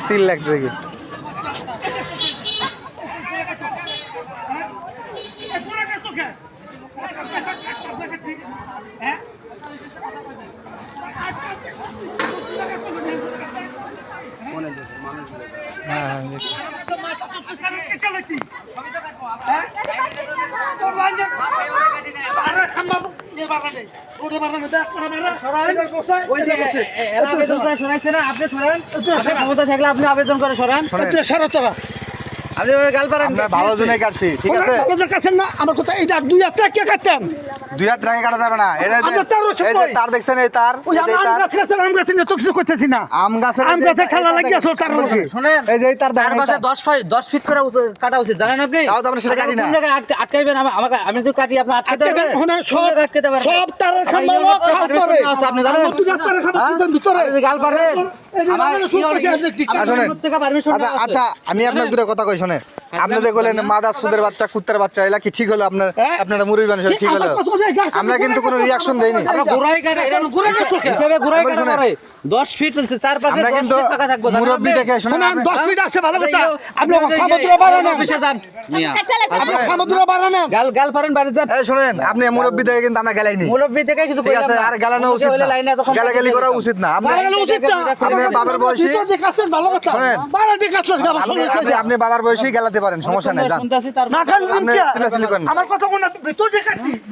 seal লাগতে দেখি আবেদন করে সরান আপনি গাল পারেন ভালো জন্য কাটছি ঠিক আছে না আমার কথা এইটা 2 হাত টাকা কাটতাম 2 হাত টাকা কাটা যাবে না এটা এই যে তার দেখছেন এই তার ওই আম গাছ নিয়ে তো কিছু করতেছি না আম গাছে ঠেলা লাগিয়ে আসল তার লগে শুনেন এই যে এই তার তার পাশে 10 ফিট করে কাটা উচিত জানেন আপনি তাও তো আমরা সেটা কাটি না কোন জায়গায় আটকাইবেন আমাকে আমি তো কাটি আপনি আটকাতে পারবেন সব আটকাতে পারবেন সব তারের খাম্বা খাল করে আপনি জানেন 2 হাত তারের খাম্বা ভিতরে গাল পারেন আমার আচ্ছা আমি আপনার দুটো কথা কই শুনে আপনি যে বলেন মাদার সুদের বাচ্চা কুত্তার বাচ্চা এলা কি ঠিক হলো আপনারা মুরগি মানুষ ঠিক হলো আমরা কিন্তু কোনো রিঅ্যাকশন দেইনি আমরা গোড়াই কাটে এরকম গোড়াই কাটে হিসাবে গোড়াই কাটে করে 10 ফিট চারপাশে আমরা 10 কিন্তু ফিট ফাঁকা থাকবো মুরব্বি দেখে শুনুন 10 ফিট আছে ভালো কথা আপনি সমুদ্র বাড়ানো অফিসে যান মিয়া আপনি সমুদ্র বাড়ানো গাল পারেন বাড়ি যান এই শুনেন আপনি মুরব্বি দেখে কিন্তু আমরা গেলাইনি মুরব্বি থেকে কিছু ঠিক আছে আর গালানো উচিত না গালাগালি করা উচিত না আপনি বাবার বয়সী ভালো কথা বাড়া দিকে আসলে আপনি বাবার বয়সী গেলাতে পারেন সমস্যা নাই জান শুনতাছি তার আপনি সিলাসিলি করেন আমার কথা কোন ভিতর দেখাচ্ছি